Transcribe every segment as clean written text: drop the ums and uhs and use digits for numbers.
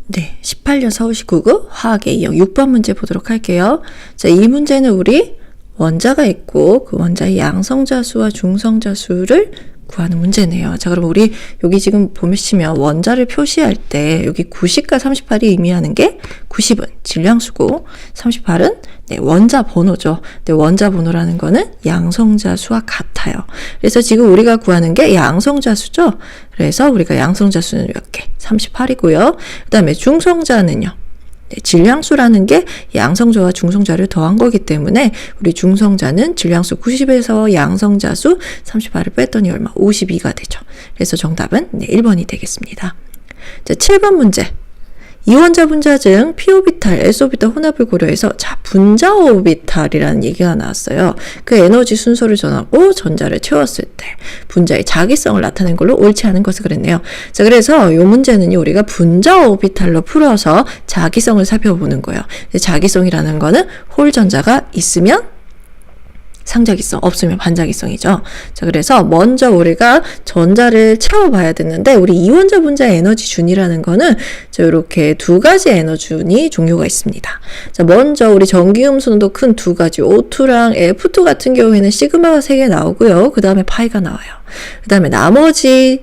네, 18년 서울시 9급 화학 A형 6번 문제 보도록 할게요. 자, 이 문제는 우리 원자가 있고 그 원자의 양성자수와 중성자수를 구하는 문제네요. 자, 그럼 우리 여기 지금 보시면 원자를 표시할 때 여기 90과 38이 의미하는 게 90은 질량수고 38은 원자 번호죠. 원자 번호라는 거는 양성자수와 같아요. 그래서 지금 우리가 구하는 게 양성자수죠. 그래서 우리가 양성자수는 이렇게 38이고요. 그 다음에 중성자는요. 질량수라는 게 양성자와 중성자를 더한 거기 때문에 우리 중성자는 질량수 90에서 양성자수 38을 뺐더니 얼마? 52가 되죠. 그래서 정답은 1번이 되겠습니다. 자, 7번 문제. 이원자 분자 중 P오비탈, S오비탈 혼합을 고려해서 자, 분자 오비탈이라는 얘기가 나왔어요. 그 에너지 순서를 정하고 전자를 채웠을 때 분자의 자기성을 나타낸 걸로 옳지 않은 것을 그랬네요. 자, 그래서 이 문제는요, 우리가 분자 오비탈로 풀어서 자기성을 살펴보는 거예요. 자기성이라는 거는 홀 전자가 있으면 상자기성, 없으면 반자기성이죠. 자, 그래서 먼저 우리가 전자를 채워봐야 되는데, 우리 이원자 분자 에너지 준이라는 거는 자, 이렇게 두 가지 에너지 준이 종류가 있습니다. 자, 먼저 우리 전기음수도 큰 두 가지, O2랑 F2 같은 경우에는 시그마가 3개 나오고요. 그 다음에 파이가 나와요. 그 다음에 나머지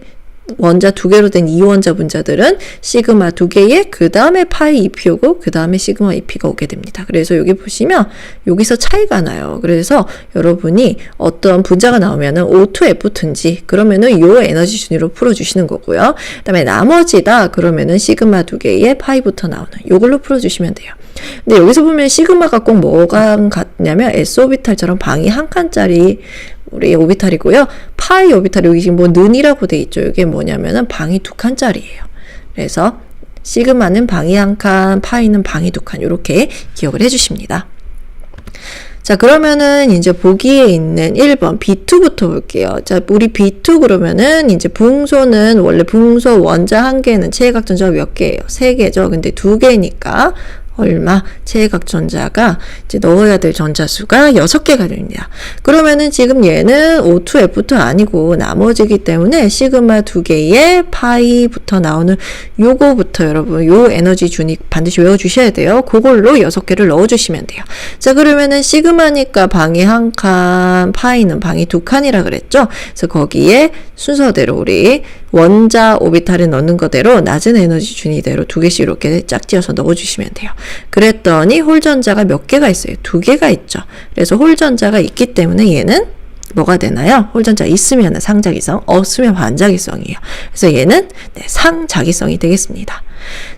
원자 2개로 된 이원자 분자들은 시그마 2개에 그 다음에 파이 2p 오고 그 다음에 시그마 2p가 오게 됩니다. 그래서 여기 보시면 여기서 차이가 나요. 그래서 여러분이 어떤 분자가 나오면은 O2F2인지 그러면은 요 에너지 준위로 풀어주시는 거고요. 그 다음에 나머지다 그러면은 시그마 2개에 파이부터 나오는 요걸로 풀어주시면 돼요. 근데 여기서 보면 시그마가 꼭 뭐가 같냐면 S오비탈처럼 방이 한 칸짜리 우리 오비탈이고요. 파이 오비탈 여기 지금 뭐 는이라고 돼 있죠. 이게 뭐냐면은 방이 2칸짜리예요. 그래서 시그마는 방이 한 칸, 파이는 방이 2칸 이렇게 기억을 해주십니다. 자, 그러면은 이제 보기에 있는 1번 B2부터 볼게요. 자, 우리 B2 그러면은 이제 붕소는 원래 붕소 원자 한 개는 체외각전자가 몇 개예요? 3개죠. 근데 2개니까 얼마? 체외각전자가 이제 넣어야 될 전자수가 6개가 됩니다. 그러면은 지금 얘는 O2, F2 아니고 나머지기 때문에 시그마 2개에 파이부터 나오는 요거부터 여러분 요 에너지 준이 반드시 외워주셔야 돼요. 그걸로 6개를 넣어주시면 돼요. 자, 그러면은 시그마니까 방이 한 칸, 파이는 방이 2칸이라 그랬죠? 그래서 거기에 순서대로 우리 원자 오비탈에 넣는 거대로 낮은 에너지 준위대로 2개씩 이렇게 짝지어서 넣어주시면 돼요. 그랬더니 홀전자가 몇 개가 있어요? 2개가 있죠. 그래서 홀전자가 있기 때문에 얘는 뭐가 되나요? 홀전자 있으면 상자기성, 없으면 반자기성이에요. 그래서 얘는 상자기성이 되겠습니다.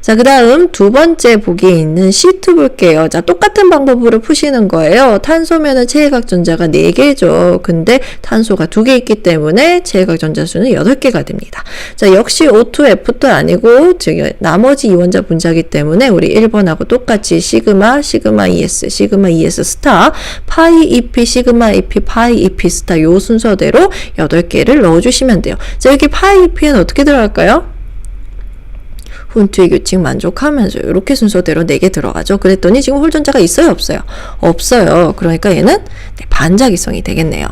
자, 그 다음 두 번째 보기에 있는 C2 볼게요. 자, 똑같은 방법으로 푸시는 거예요. 탄소면은 체외각전자가 4개죠. 근데 탄소가 2개 있기 때문에 체외각전자 수는 8개가 됩니다. 자, 역시 O2, F2 아니고 나머지 이원자 분자이기 때문에 우리 1번하고 똑같이 시그마, 시그마 ES, 시그마 ES 스타, 파이 EP, 시그마 EP, 파이 EP 스타 요 순서대로 8개를 넣어주시면 돼요. 자, 여기 파이 EP는 어떻게 들어갈까요? 혼투의 규칙 만족하면서 이렇게 순서대로 4개 들어가죠. 그랬더니 지금 홀전자가 있어요? 없어요? 없어요. 그러니까 얘는 반자기성이 되겠네요.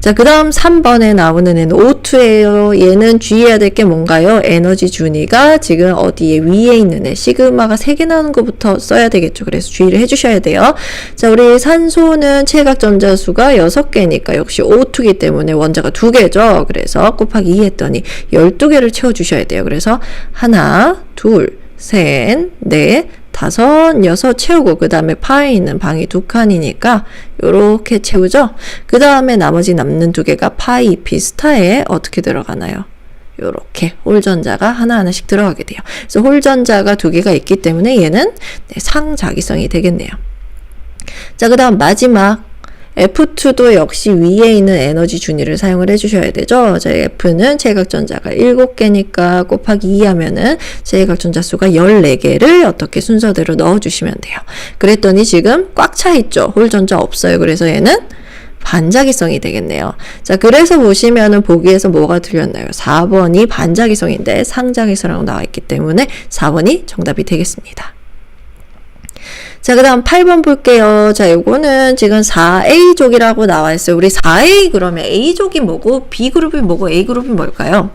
자, 그 다음 3번에 나오는 애는 O2예요. 얘는 주의해야 될 게 뭔가요? 에너지 준위가 지금 어디에 위에 있는 애 시그마가 3개 나오는 것부터 써야 되겠죠. 그래서 주의를 해주셔야 돼요. 자, 우리 산소는 체외각전자 수가 6개니까 역시 O2이기 때문에 원자가 2개죠. 그래서 곱하기 2 했더니 12개를 채워주셔야 돼요. 그래서 하나, 둘, 셋, 넷, 5, 6 채우고 그 다음에 파이는 방이 2칸이니까 요렇게 채우죠. 그 다음에 나머지 남는 2개가 파이 EP 스타에 어떻게 들어가나요? 요렇게 홀전자가 하나하나씩 들어가게 돼요. 그래서 홀전자가 2개가 있기 때문에 얘는 상자기성이 되겠네요. 자, 그 다음 마지막 F2도 역시 위에 있는 에너지 준위를 사용을 해주셔야 되죠. 자, F는 체외각전자가 7개니까 곱하기 2 하면은 체외각전자 수가 14개를 어떻게 순서대로 넣어주시면 돼요. 그랬더니 지금 꽉 차 있죠. 홀전자 없어요. 그래서 얘는 반자기성이 되겠네요. 자, 그래서 보시면은 보기에서 뭐가 틀렸나요? 4번이 반자기성인데 상자기성이라고 나와 있기 때문에 4번이 정답이 되겠습니다. 자, 그 다음 8번 볼게요. 자, 요거는 지금 4A족이라고 나와 있어요. 우리 4A 그러면 A족이 뭐고 B그룹이 뭐고 A그룹이 뭘까요?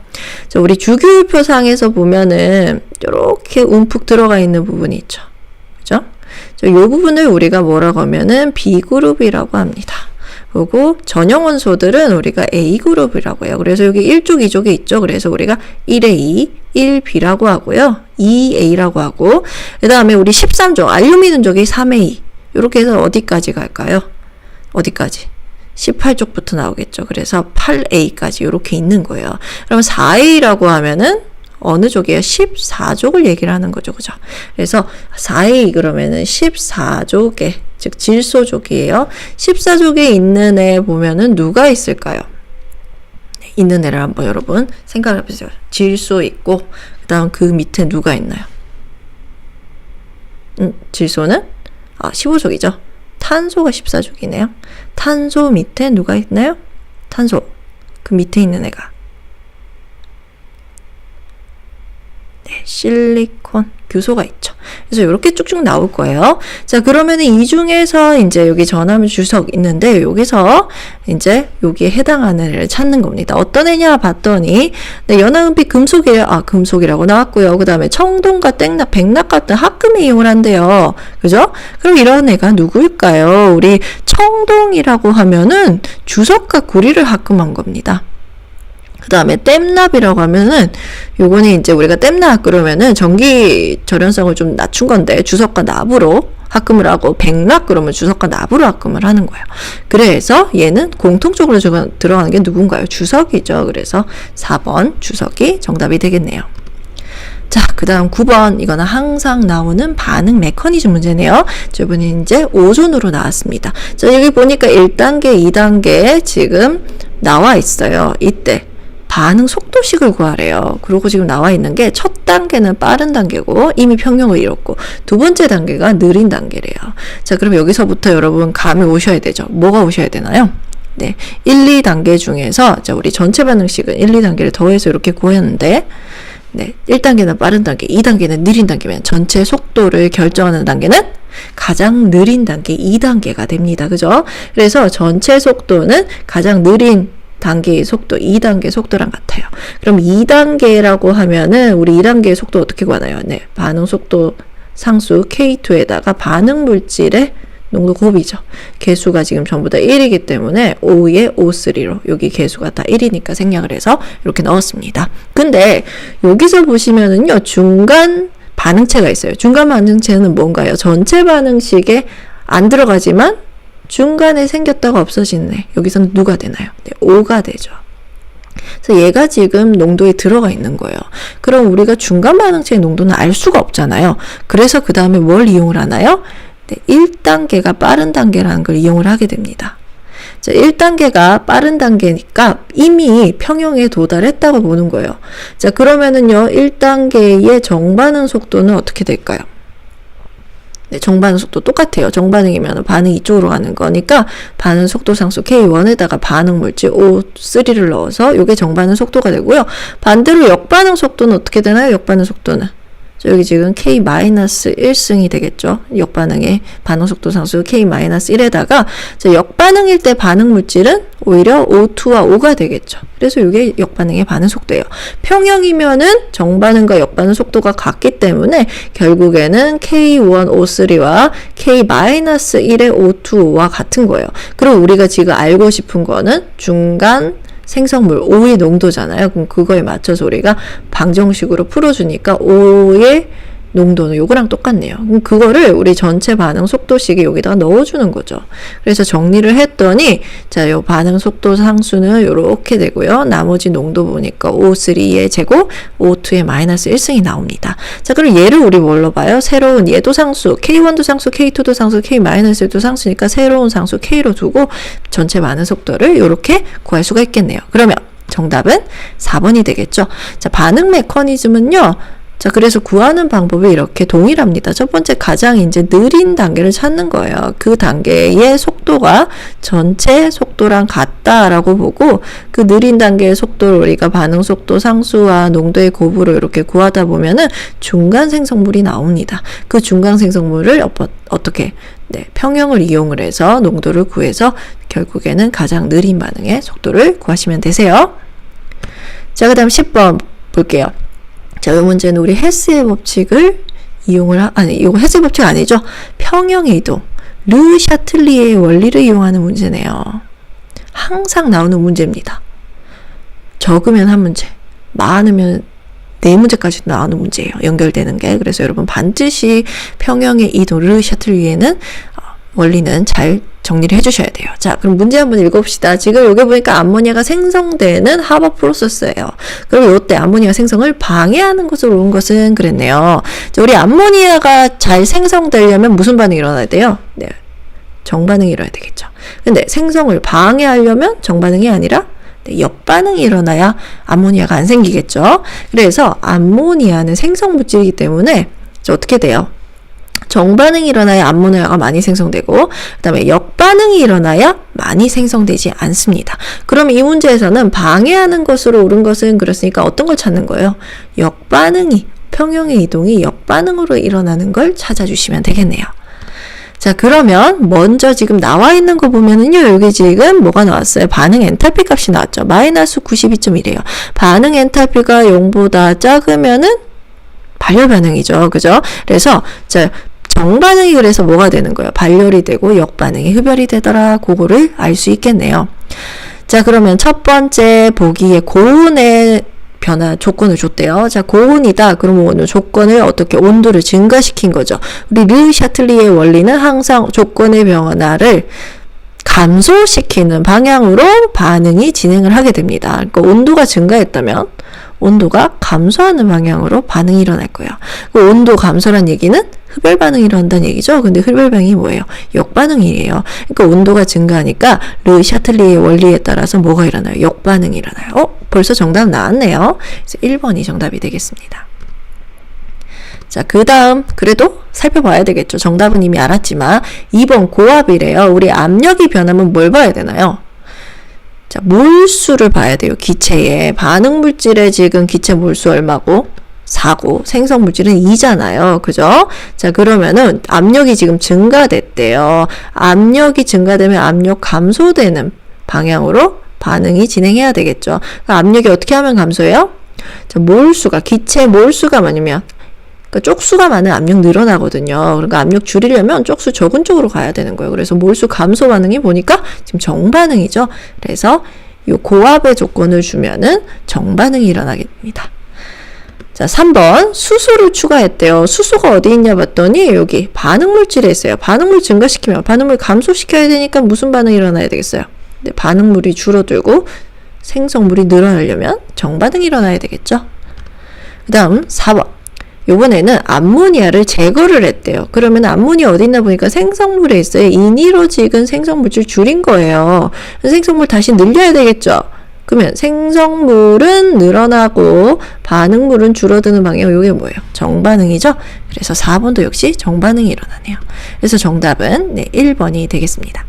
자, 우리 주기율표상에서 보면은 이렇게 움푹 들어가 있는 부분이 있죠. 그죠? 이 부분을 우리가 뭐라고 하면은 B그룹이라고 합니다. 그리고 전형 원소들은 우리가 A그룹이라고 해요. 그래서 여기 1족, 2족에 있죠. 그래서 우리가 1A, 1B라고 하고요. 2A라고 하고, 그 다음에 우리 13족, 알루미늄족이 3A. 이렇게 해서 어디까지 갈까요? 어디까지? 18족부터 나오겠죠. 그래서 8A까지 이렇게 있는 거예요. 그럼 4A라고 하면은 어느 족이에요? 14족을 얘기를 하는 거죠. 그죠? 그래서 4A 그러면은 14족에, 즉 질소족이에요. 14족에 있는 애 보면은 누가 있을까요? 있는 애를 한번 여러분 생각해 보세요. 질소 있고, 그 다음 그 밑에 누가 있나요? 질소는 15족이죠. 탄소가 14족이네요. 탄소 밑에 누가 있나요? 탄소. 그 밑에 있는 애가. 네, 실리콘, 규소가 있죠. 그래서 이렇게 쭉쭉 나올 거예요. 자, 그러면은 이 중에서 이제 여기 전함 주석 있는데, 여기서 이제 여기에 해당하는 애를 찾는 겁니다. 어떤 애냐 봤더니, 네, 연화은빛 금속이에요. 금속이라고 나왔고요. 그 다음에 청동과 땡납, 백납 같은 합금에 이용을 한대요. 그죠? 그럼 이런 애가 누구일까요? 우리 청동이라고 하면은 주석과 구리를 합금한 겁니다. 그 다음에 땜납이라고 하면은 요거는 이제 우리가 땜납 그러면은 전기 절연성을 좀 낮춘 건데 주석과 납으로 합금을 하고, 백납 그러면 주석과 납으로 합금을 하는 거예요. 그래서 얘는 공통적으로 들어가는 게 누군가요? 주석이죠. 그래서 4번 주석이 정답이 되겠네요. 자, 그 다음 9번. 이거는 항상 나오는 반응 메커니즘 문제네요. 저번에 이제 오존으로 나왔습니다. 자, 여기 보니까 1단계, 2단계 지금 나와 있어요. 이때 반응 속도식을 구하래요. 그리고 지금 나와 있는 게 첫 단계는 빠른 단계고 이미 평형을 이뤘고, 두 번째 단계가 느린 단계래요. 자, 그럼 여기서부터 여러분 감이 오셔야 되죠. 뭐가 오셔야 되나요? 네, 1, 2단계 중에서 자, 우리 전체 반응식은 1, 2단계를 더해서 이렇게 구했는데, 네, 1단계는 빠른 단계, 2단계는 느린 단계면 전체 속도를 결정하는 단계는 가장 느린 단계 2단계가 됩니다. 그죠? 그래서 전체 속도는 가장 느린 단계의 속도, 2단계 속도랑 같아요. 그럼 2단계라고 하면은 우리 2단계의 속도 어떻게 구하나요? 네, 반응 속도 상수 K2에다가 반응 물질의 농도 곱이죠. 개수가 지금 전부 다 1이기 때문에 5에 5,3로 여기 개수가 다 1이니까 생략을 해서 이렇게 넣었습니다. 근데 여기서 보시면은요, 중간 반응체가 있어요. 중간 반응체는 뭔가요? 전체 반응식에 안 들어가지만 중간에 생겼다가 없어지는 애. 여기서는 누가 되나요? 네, 5가 되죠. 그래서 얘가 지금 농도에 들어가 있는 거예요. 그럼 우리가 중간 반응체의 농도는 알 수가 없잖아요. 그래서 그 다음에 뭘 이용을 하나요? 네, 1단계가 빠른 단계라는 걸 이용을 하게 됩니다. 자, 1단계가 빠른 단계니까 이미 평형에 도달했다고 보는 거예요. 자, 그러면은요, 1단계의 정반응 속도는 어떻게 될까요? 네, 정반응 속도 똑같아요. 정반응이면 반응이 이쪽으로 가는 거니까 반응 속도 상수 K1에다가 반응 물질 O3를 넣어서 이게 정반응 속도가 되고요. 반대로 역반응 속도는 어떻게 되나요? 역반응 속도는 여기 지금 K-1승이 되겠죠. 역반응의 반응 속도 상수 K-1에다가 역반응일 때 반응 물질은 오히려 O2와 O가 되겠죠. 그래서 이게 역반응의 반응 속도예요. 평형이면은 정반응과 역반응 속도가 같기 때문에 결국에는 K1O3와 K-1의 O2와 같은 거예요. 그럼 우리가 지금 알고 싶은 거는 중간 생성물 O의 농도잖아요. 그럼 그거에 맞춰서 우리가 방정식으로 풀어주니까 O의 농도는 요거랑 똑같네요. 그럼 그거를 우리 전체 반응 속도식에 여기다가 넣어주는 거죠. 그래서 정리를 했더니 자, 요 반응 속도 상수는 요렇게 되고요. 나머지 농도 보니까 O3의 제곱, O2의 마이너스 1승이 나옵니다. 자, 그럼 얘를 우리 뭘로 봐요? 새로운 얘도 상수, K1도 상수, K2도 상수, K-1도 상수니까 새로운 상수 K로 두고 전체 반응 속도를 요렇게 구할 수가 있겠네요. 그러면 정답은 4번이 되겠죠. 자, 반응 메커니즘은요. 자, 그래서 구하는 방법이 이렇게 동일합니다. 첫 번째 가장 이제 느린 단계를 찾는 거예요. 그 단계의 속도가 전체 속도랑 같다라고 보고 그 느린 단계의 속도를 우리가 반응 속도 상수와 농도의 곱으로 이렇게 구하다 보면은 중간 생성물이 나옵니다. 그 중간 생성물을 어떻게 네, 평형을 이용을 해서 농도를 구해서 결국에는 가장 느린 반응의 속도를 구하시면 되세요. 자, 그 다음 10번 볼게요. 자, 이 문제는 우리 헤스의 법칙을 이거 헤스의 법칙 아니죠? 평형의 이동, 르 샤틀리에의 원리를 이용하는 문제네요. 항상 나오는 문제입니다. 적으면 한 문제, 많으면 4문제까지 나오는 문제예요. 연결되는 게. 그래서 여러분 반드시 평형의 이동, 르 샤틀리에는 원리는 잘 정리를 해주셔야 돼요. 자, 그럼 문제 한번 읽어봅시다. 지금 여기 보니까 암모니아가 생성되는 하버 프로세스예요. 그럼 이때 암모니아 생성을 방해하는 것으로 온 것은 그랬네요. 자, 우리 암모니아가 잘 생성되려면 무슨 반응이 일어나야 돼요? 네, 정반응이 일어나야 되겠죠. 근데 생성을 방해하려면 정반응이 아니라 역반응이 일어나야 암모니아가 안 생기겠죠. 그래서 암모니아는 생성 물질이기 때문에 어떻게 돼요? 정반응이 일어나야 암모니아가 많이 생성되고 그 다음에 역반응이 일어나야 많이 생성되지 않습니다. 그럼 이 문제에서는 방해하는 것으로 옳은 것은 그렇으니까 어떤 걸 찾는 거예요? 역반응이, 평형의 이동이 역반응으로 일어나는 걸 찾아주시면 되겠네요. 자, 그러면 먼저 지금 나와 있는 거 보면은요, 여기 지금 뭐가 나왔어요? 반응 엔탈피 값이 나왔죠. 마이너스 92.1이에요. 반응 엔탈피가 0보다 작으면은 발열 반응이죠. 그죠? 그래서 자, 정반응이 그래서 뭐가 되는 거예요? 발열이 되고 역반응이 흡열이 되더라. 그거를 알 수 있겠네요. 자, 그러면 첫 번째 보기에 고온의 변화 조건을 줬대요. 자, 고온이다. 그러면 오늘 조건을 어떻게 온도를 증가시킨 거죠. 우리 르 샤틀리의 원리는 항상 조건의 변화를 감소시키는 방향으로 반응이 진행을 하게 됩니다. 그러니까 온도가 증가했다면 온도가 감소하는 방향으로 반응이 일어날 거예요. 그 온도 감소란 얘기는 흡열 반응이 일어난다는 얘기죠. 근데 흡열 반응이 뭐예요? 역반응이에요. 그러니까 온도가 증가하니까 르 샤틀리의 원리에 따라서 뭐가 일어나요? 역반응이 일어나요. 벌써 정답 나왔네요. 그래서 1번이 정답이 되겠습니다. 자, 그 다음 그래도 살펴봐야 되겠죠. 정답은 이미 알았지만 2번 고압이래요. 우리 압력이 변하면 뭘 봐야 되나요? 자, 몰수를 봐야 돼요. 기체의 반응 물질의 지금 기체 몰수 얼마고 4고 생성 물질은 2잖아요. 그죠? 자, 그러면은 압력이 지금 증가됐대요. 압력이 증가되면 압력 감소되는 방향으로 반응이 진행해야 되겠죠. 압력이 어떻게 하면 감소해요? 자, 몰수가 기체 몰수가 많으면 그러니까 쪽수가 많은 압력 늘어나거든요. 그러니까 압력 줄이려면 쪽수 적은 쪽으로 가야 되는 거예요. 그래서 몰수 감소 반응이 보니까 지금 정반응이죠. 그래서 이 고압의 조건을 주면은 정반응이 일어나게 됩니다. 자, 3번 수소를 추가했대요. 수소가 어디 있냐 봤더니 여기 반응물질에 있어요. 반응물 증가시키면 반응물 감소시켜야 되니까 무슨 반응이 일어나야 되겠어요? 근데 반응물이 줄어들고 생성물이 늘어나려면 정반응이 일어나야 되겠죠. 그 다음 4번. 요번에는 암모니아를 제거를 했대요. 그러면 암모니아 어디 있나 보니까 생성물에 있어요. 인위로 지금 생성물질 줄인 거예요. 생성물 다시 늘려야 되겠죠. 그러면 생성물은 늘어나고 반응물은 줄어드는 방향. 이게 뭐예요? 정반응이죠. 그래서 4번도 역시 정반응이 일어나네요. 그래서 정답은 1번이 되겠습니다.